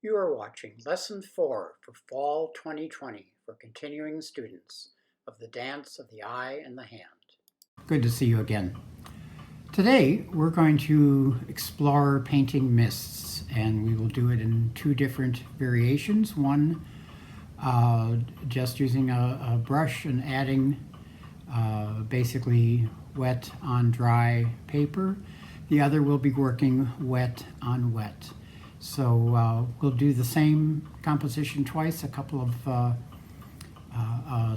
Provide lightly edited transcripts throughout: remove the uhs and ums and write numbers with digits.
You are watching Lesson 4 for Fall 2020 for continuing students of the Dance of the Eye and the Hand. Good to see you again. Today we're going to explore painting mists, and we will do it in two different variations. One just using a brush and adding basically wet on dry paper. The other will be working wet on wet. So we'll do the same composition twice, a couple of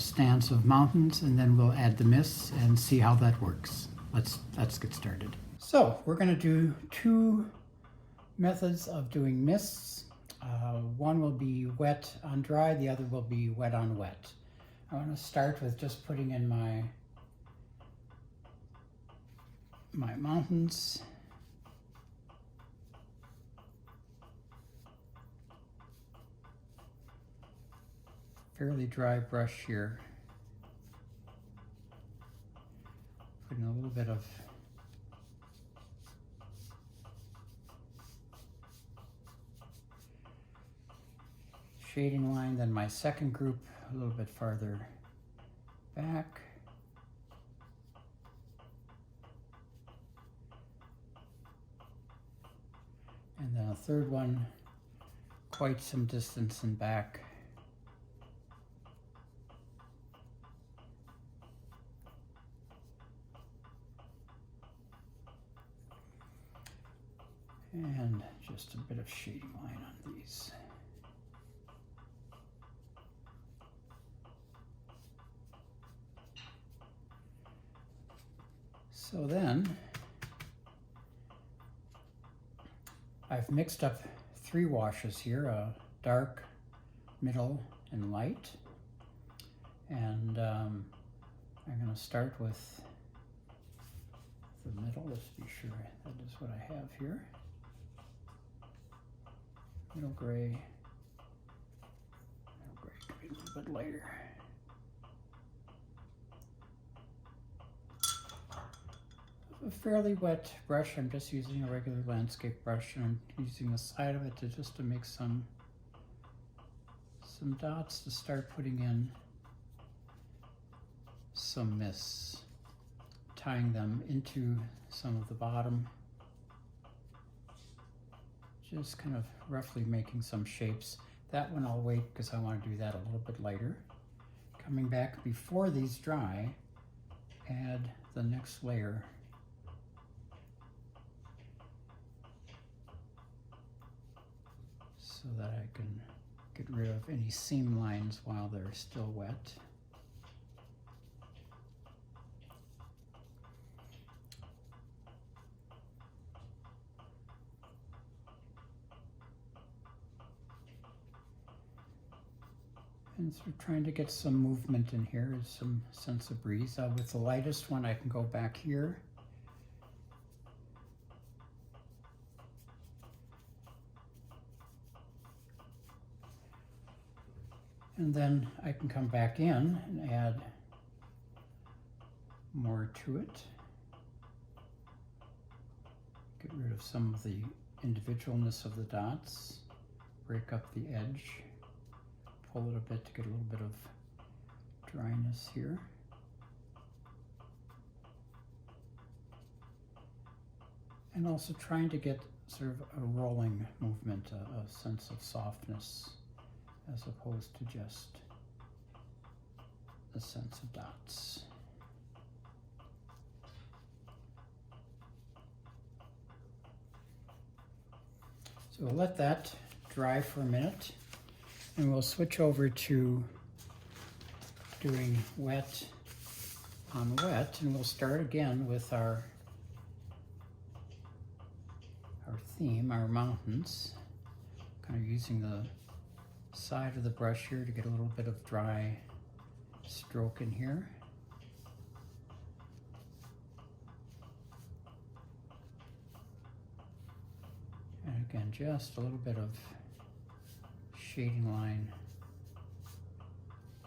stands of mountains, and then we'll add the mists and see how that works. Let's get started. So we're going to do two methods of doing mists. One will be wet on dry, the other will be wet on wet. I want to start with just putting in my mountains. Fairly dry brush here. Putting a little bit of shading line, then my second group a little bit farther back. And then a third one quite some distance in back. And just a bit of shading line on these. So then I've mixed up three washes here, a dark, middle, and light. And I'm going to start with the middle. Let's be sure that is what I have here. Middle gray could be a little bit lighter. A fairly wet brush. I'm just using a regular landscape brush, and I'm using the side of it to make some dots to start putting in some mists, tying them into some of the bottom. Just kind of roughly making some shapes. That one I'll wait because I want to do that a little bit lighter. Coming back before these dry, add the next layer. So that I can get rid of any seam lines while they're still wet. And so trying to get some movement in here, some sense of breeze. With the lightest one, I can go back here. And then I can come back in and add more to it. Get rid of some of the individualness of the dots. Break up the edge. Pull it a bit to get a little bit of dryness here. And also trying to get sort of a rolling movement, a sense of softness, as opposed to just the sense of dots. So we'll let that dry for a minute, and we'll switch over to doing wet on wet, and we'll start again with our theme, our mountains. Kind of using the side of the brush here to get a little bit of dry stroke in here. And again, just a little bit of shading line.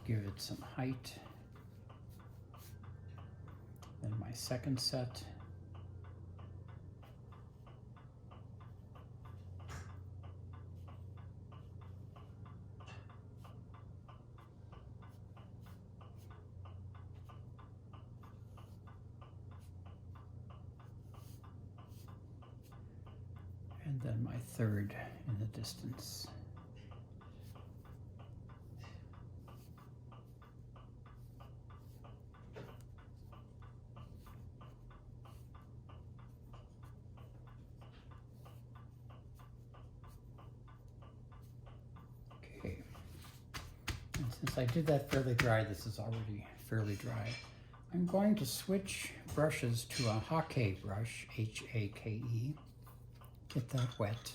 Give it some height. Then my second set. then my third in the distance. Okay, and since I did that fairly dry, this is already fairly dry. I'm going to switch brushes to a Hake brush, H-A-K-E. Get that wet.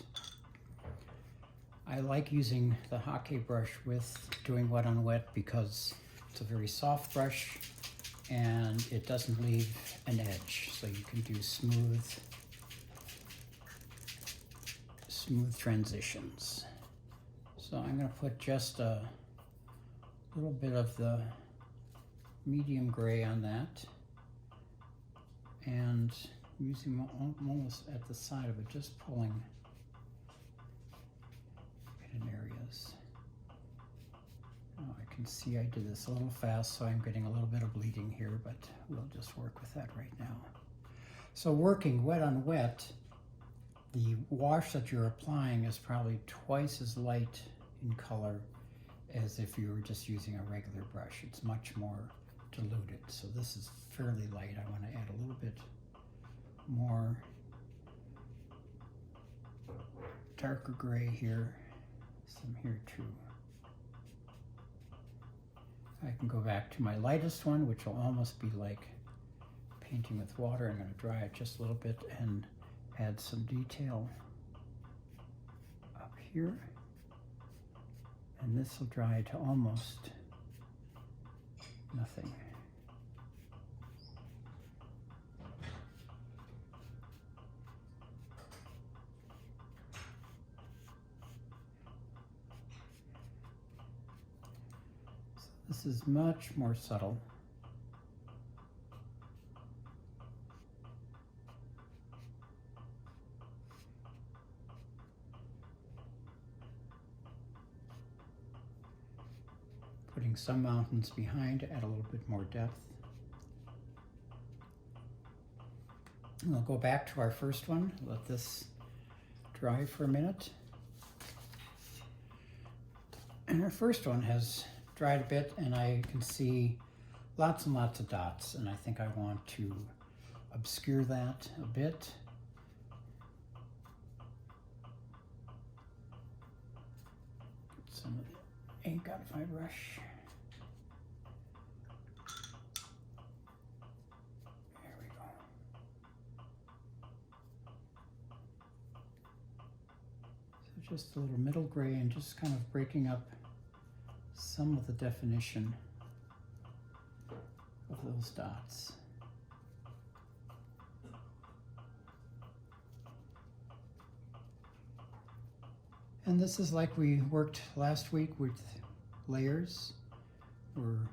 I like using the Hake brush with doing wet on wet because it's a very soft brush and it doesn't leave an edge, so you can do smooth transitions. So I'm going to put just a little bit of the medium gray on that, and using almost at the side of it, just pulling in areas. Oh, I can see I did this a little fast, so I'm getting a little bit of bleeding here, but we'll just work with that right now. So working wet on wet, the wash that you're applying is probably twice as light in color as if you were just using a regular brush. It's much more diluted. So this is fairly light. I want to add a little bit more darker gray here, some here too. I can go back to my lightest one, which will almost be like painting with water. I'm going to dry it just a little bit and add some detail up here. And this will dry to almost nothing. So this is much more subtle. Putting some mountains behind to add a little bit more depth. And we'll go back to our first one, let this dry for a minute. And our first one has dried a bit, and I can see lots and lots of dots, and I think I want to obscure that a bit. Get some of the ink out of my brush. There we go. So just a little middle gray and just kind of breaking up some of the definition of those dots. And this is like we worked last week with layers. We're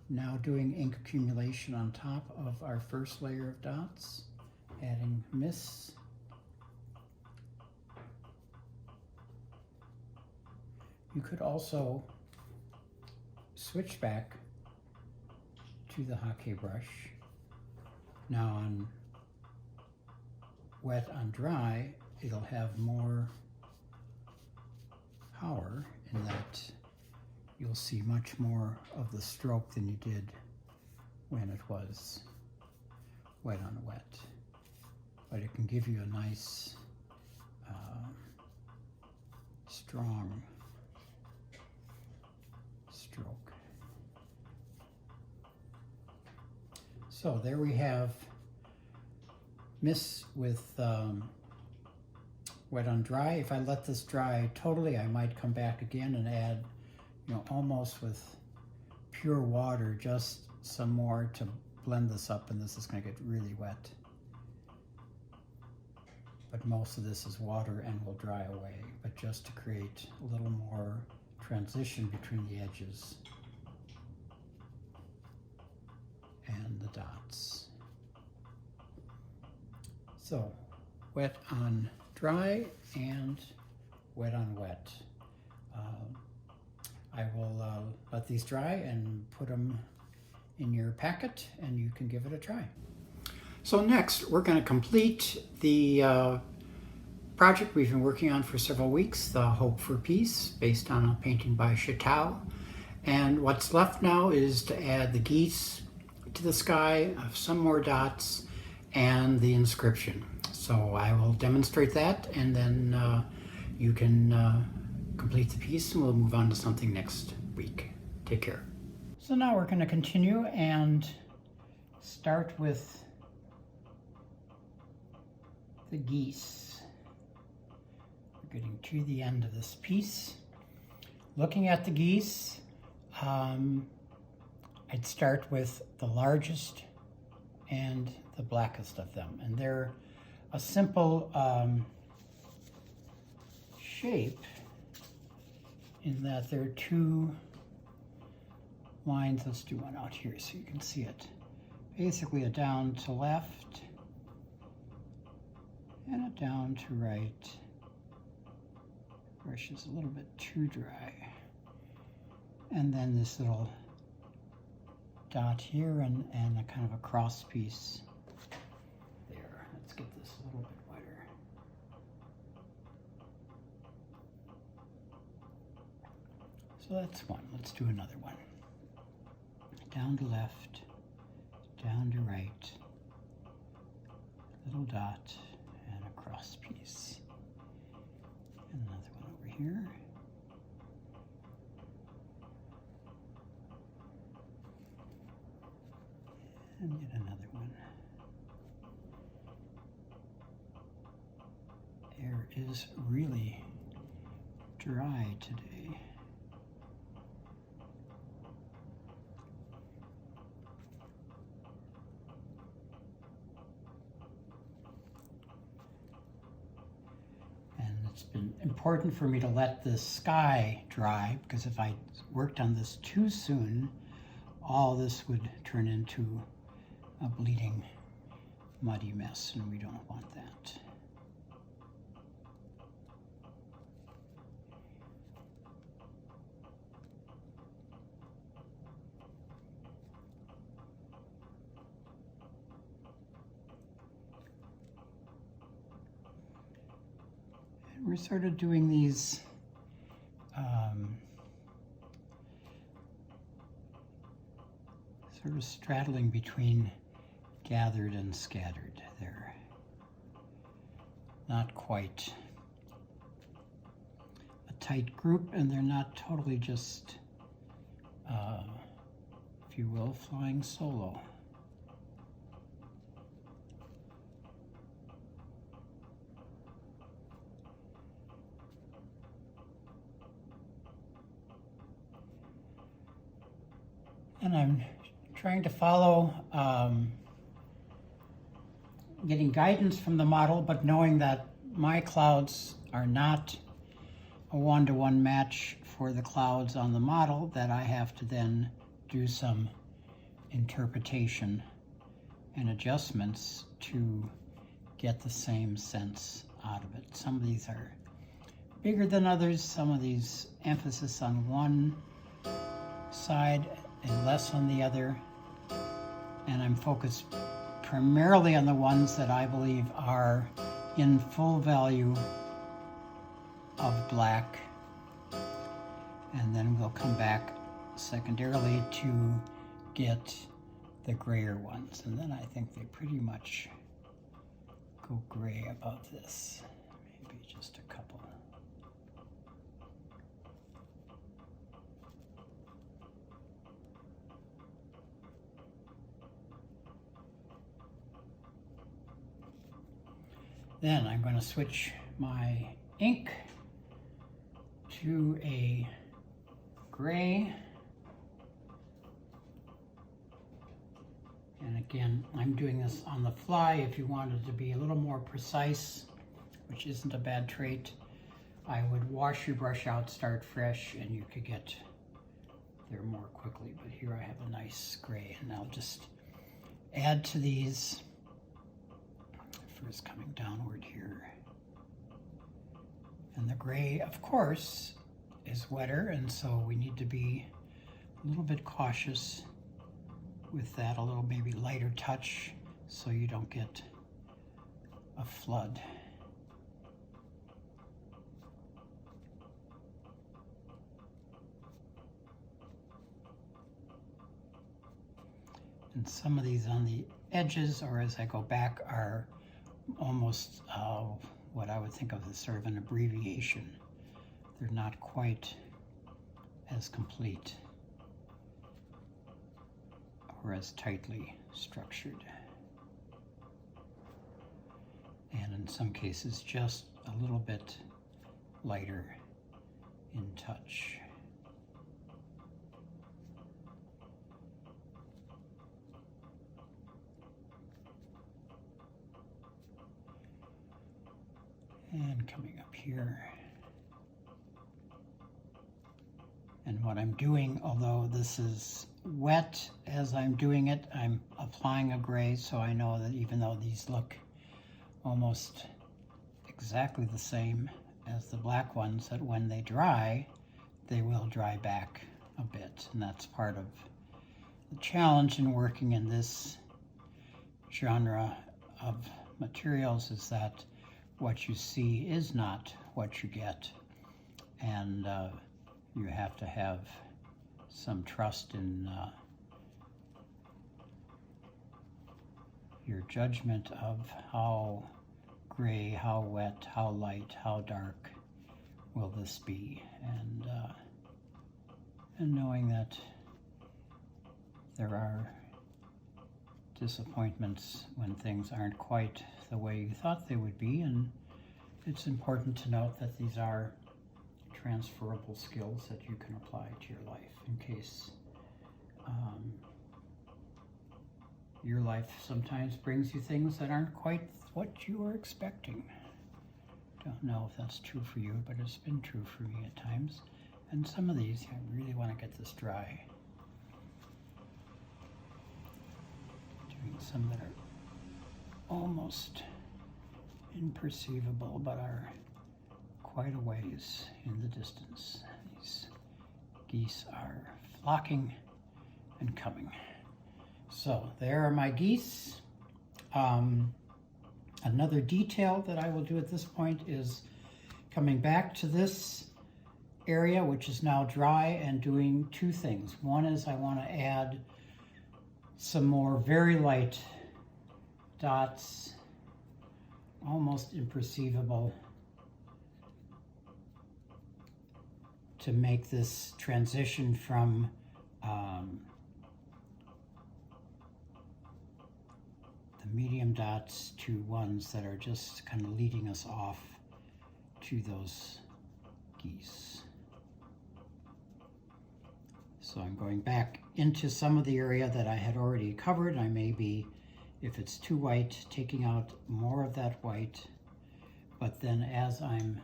now doing ink accumulation on top of our first layer of dots, adding mists. You could also switch back to the Hake brush. Now on wet on dry, it'll have more power in that you'll see much more of the stroke than you did when it was wet on wet. But it can give you a nice, strong stroke. So there we have mists with wet on dry. If I let this dry totally, I might come back again and add, almost with pure water, just some more to blend this up, and this is going to get really wet. But most of this is water and will dry away, but just to create a little more transition between the edges and the dots. So, wet on dry and wet on wet. I will let these dry and put them in your packet, and you can give it a try. So next, we're going to complete the project we've been working on for several weeks, The Hope for Peace, based on a painting by Chateau. And what's left now is to add the geese to the sky, some more dots, and the inscription. So I will demonstrate that, and then you can complete the piece, and we'll move on to something next week. Take care. So now we're going to continue and start with the geese. We're getting to the end of this piece. Looking at the geese, I'd start with the largest and the blackest of them. And they're a simple shape in that there are two lines. Let's do one out here so you can see it. Basically a down to left and a down to right. Brush is a little bit too dry. And then this little dot here and a kind of a cross piece there. Let's get this a little bit wider. So that's one. Let's do another one. Down to left, down to right, little dot and a cross piece. And another one over here. And yet another one. Air is really dry today. And it's been important for me to let the sky dry, because if I worked on this too soon, all this would turn into a bleeding, muddy mess, and we don't want that. And we're sort of doing these sort of straddling between gathered and scattered. They're not quite a tight group, and they're not totally just, if you will, flying solo. And I'm trying to follow getting guidance from the model, but knowing that my clouds are not a one-to-one match for the clouds on the model, that I have to then do some interpretation and adjustments to get the same sense out of it. Some of these are bigger than others, some of these emphasis on one side and less on the other, and I'm focused primarily on the ones that I believe are in full value of black, and then we'll come back secondarily to get the grayer ones, and then I think they pretty much go gray about this, maybe just a couple. Then I'm going to switch my ink to a gray. And again, I'm doing this on the fly. If you wanted to be a little more precise, which isn't a bad trait, I would wash your brush out, start fresh, and you could get there more quickly. But here I have a nice gray, and I'll just add to these. First coming downward here. And the gray, of course, is wetter, and so we need to be a little bit cautious with that, a little maybe lighter touch so you don't get a flood. And some of these on the edges, or as I go back, are almost what I would think of as sort of an abbreviation. They're not quite as complete or as tightly structured. And in some cases, just a little bit lighter in touch. And coming up here. And what I'm doing, although this is wet as I'm doing it, I'm applying a gray, so I know that even though these look almost exactly the same as the black ones, that when they dry, they will dry back a bit. And that's part of the challenge in working in this genre of materials, is that what you see is not what you get. And you have to have some trust in your judgment of how gray, how wet, how light, how dark will this be, and knowing that there are disappointments when things aren't quite the way you thought they would be, and it's important to note that these are transferable skills that you can apply to your life in case your life sometimes brings you things that aren't quite what you were expecting. Don't know if that's true for you, but it's been true for me at times. And some of these, I really want to get this dry. Doing some that are almost imperceivable, but are quite a ways in the distance. These geese are flocking and coming. So there are my geese. Another detail that I will do at this point is coming back to this area, which is now dry, and doing two things. One is I want to add some more very light dots, almost imperceivable, to make this transition from the medium dots to ones that are just kind of leading us off to those geese. So I'm going back into some of the area that I had already covered. I may be, if it's too white, taking out more of that white, but then as I'm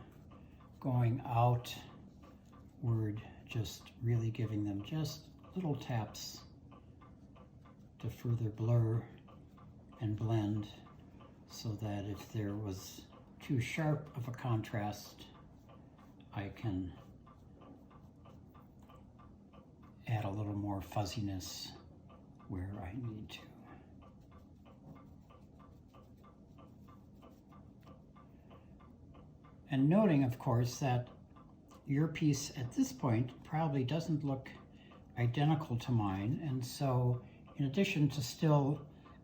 going outward, just really giving them just little taps to further blur and blend, so that if there was too sharp of a contrast, I can add a little more fuzziness where I need to. And noting, of course, that your piece at this point probably doesn't look identical to mine, and so in addition to still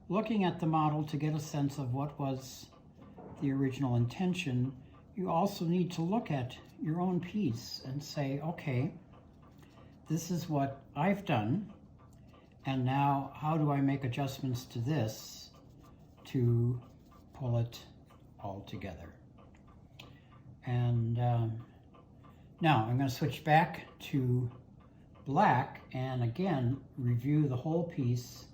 looking at the model to get a sense of what was the original intention, you also need to look at your own piece and say, okay, this is what I've done, and now how do I make adjustments to this to pull it all together? And now I'm going to switch back to black and again review the whole piece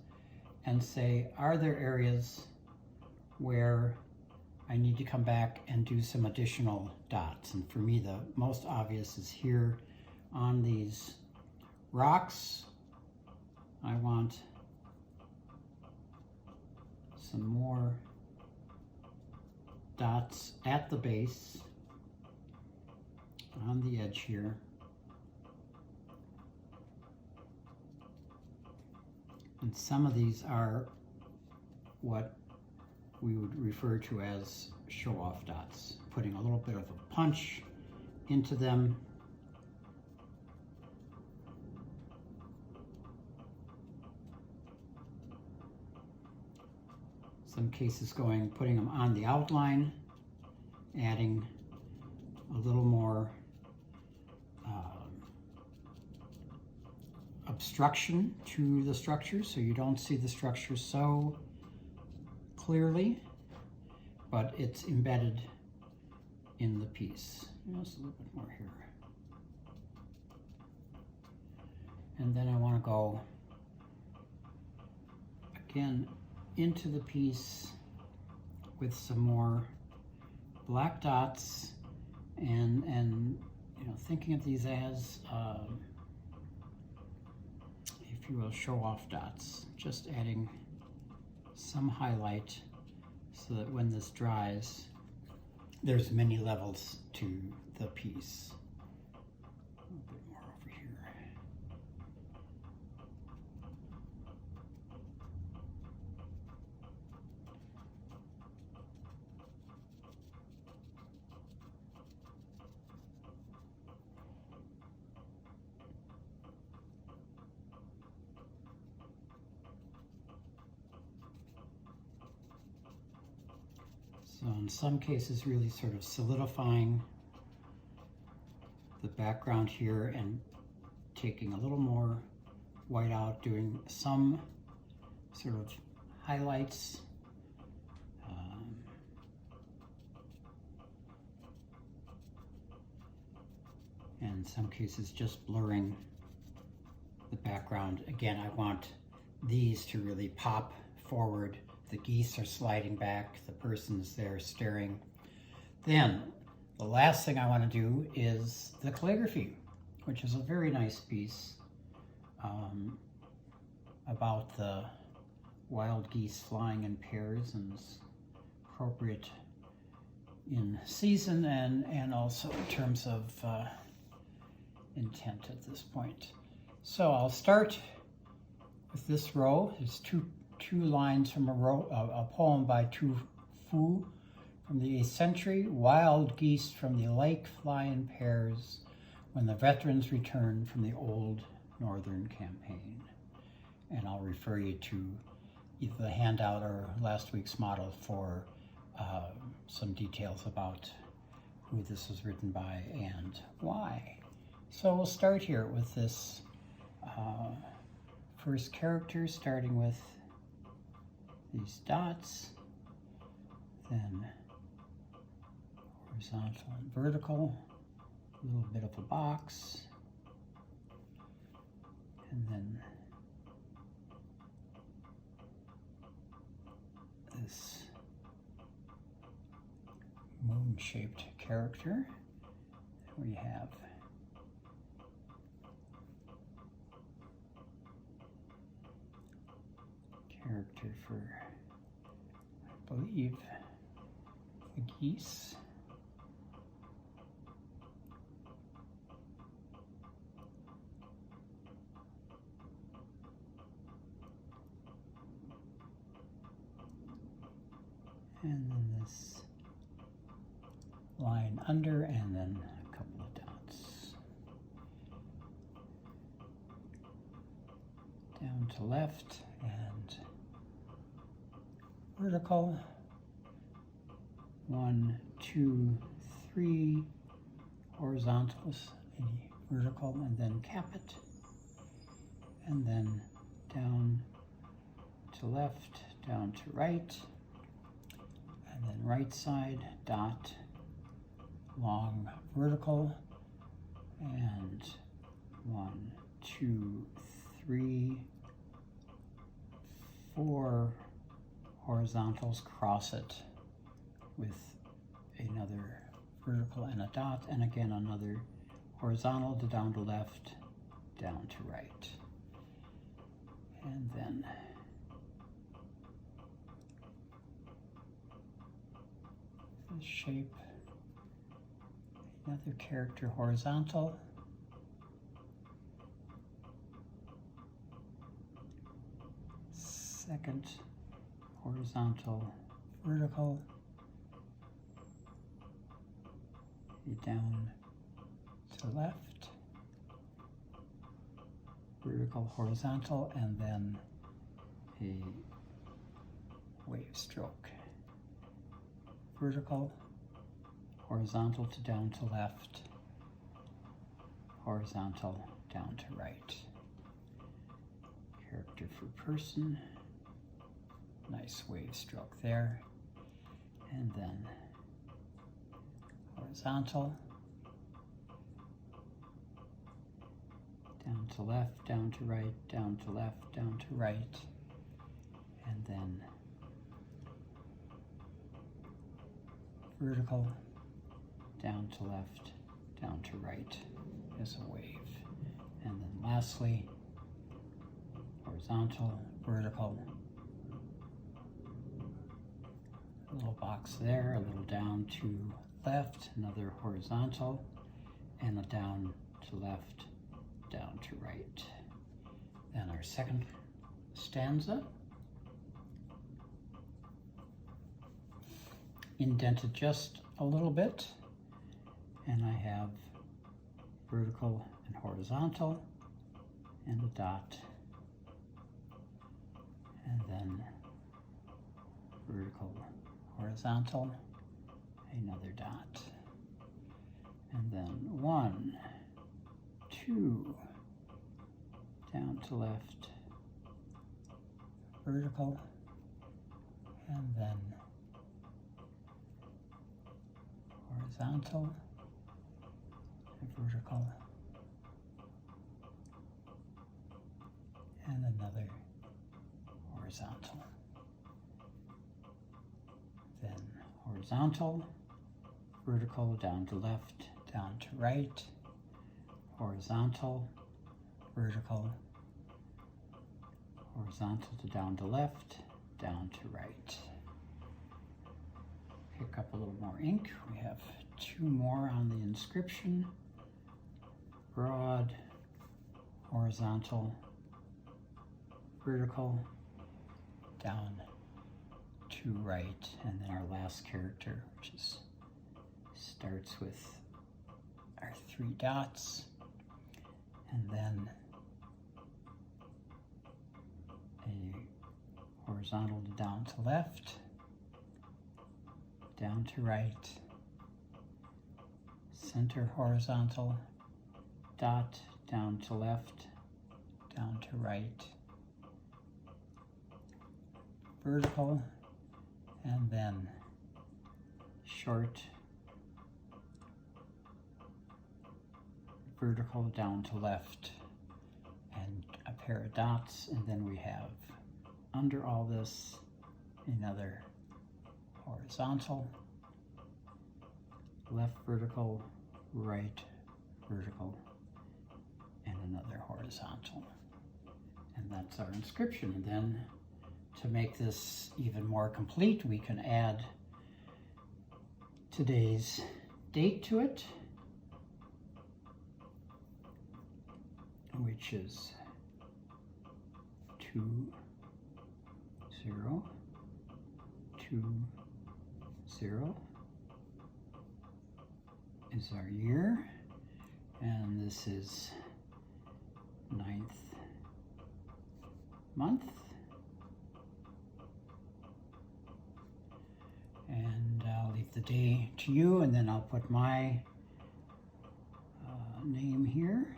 and say, are there areas where I need to come back and do some additional dots? And for me, the most obvious is here on these rocks. I want some more dots at the base, on the edge here. And some of these are what we would refer to as show-off dots, putting a little bit of a punch into them. some cases putting them on the outline, adding a little more obstruction to the structure so you don't see the structure so clearly, but it's embedded in the piece. Just a little bit more here. And then I want to go again into the piece with some more black dots and you know, thinking of these as if you will, show off dots, just adding some highlight so that when this dries there's many levels to the piece. A little bit more over here. So in some cases really sort of solidifying the background here and taking a little more white out, doing some sort of highlights. And in some cases just blurring the background. Again, I want these to really pop forward. The geese are sliding back, the person's there staring. Then the last thing I want to do is the calligraphy, which is a very nice piece about the wild geese flying in pairs, and is appropriate in season and also in terms of intent at this point. So I'll start with this row. It's two lines from a poem by Tu Fu from the 8th century. Wild geese from the lake fly in pairs when the veterans return from the old northern campaign. And I'll refer you to either the handout or last week's model for some details about who this was written by and why. So we'll start here with this first character, starting with these dots, then horizontal and vertical, a little bit of a box, and then this moon-shaped character. We have character for, I believe, the geese. And then this line under, and then a couple of dots. Down to left and vertical. 1, 2, 3 horizontals, a vertical, and then cap it. And then down to left, down to right, and then right side, dot, long vertical, and 1, 2, 3, 4 horizontals, cross it with another vertical and a dot, and again another horizontal to down to left, down to right. And then this shape, another character horizontal, second horizontal, vertical, down to left, vertical, horizontal, and then a wave stroke. Vertical, horizontal to down to left, horizontal down to right. Character for person, nice wave stroke there, and then horizontal, down to left, down to right, down to left, down to right, and then vertical, down to left, down to right as a wave. And then lastly, horizontal, vertical, a little box there, a little down to left, another horizontal, and a down to left, down to right. Then our second stanza, indented just a little bit, and I have vertical and horizontal and a dot, and then vertical, horizontal, another dot, and then 1, 2, down to left, vertical, and then horizontal, and vertical, and another horizontal. Then horizontal, vertical, down to left, down to right, horizontal, vertical, horizontal to down to left, down to right. Pick up a little more ink. We have 2 more on the inscription. Broad, horizontal, vertical, down to right, and then our last character, which is starts with our 3 dots, and then a horizontal to down to left, down to right, center horizontal, dot, down to left, down to right, vertical, and then short, vertical, down to left, and a pair of dots, and then we have under all this another horizontal, left vertical, right vertical, and another horizontal. And that's our inscription. And then to make this even more complete, we can add today's date to it, which is 2020 is our year, and this is 9th month, and I'll leave the day to you, and then I'll put my name here.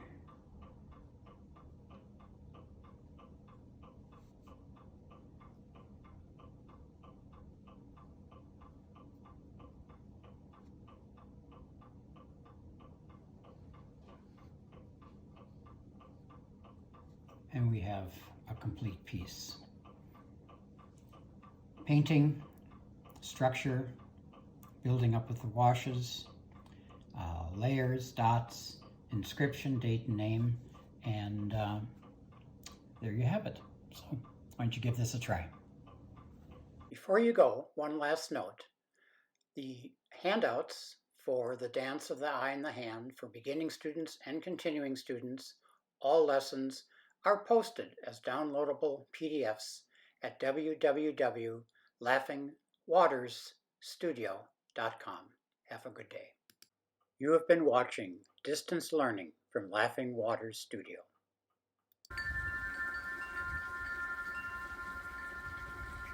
And we have a complete piece. Painting, structure, building up with the washes, layers, dots, inscription, date and name, and there you have it. So why don't you give this a try? Before you go, one last note. The handouts for the Dance of the Eye and the Hand for beginning students and continuing students, all lessons, are posted as downloadable PDFs at www.laughingwatersstudio.com. Have a good day. You have been watching Distance Learning from Laughing Waters Studio.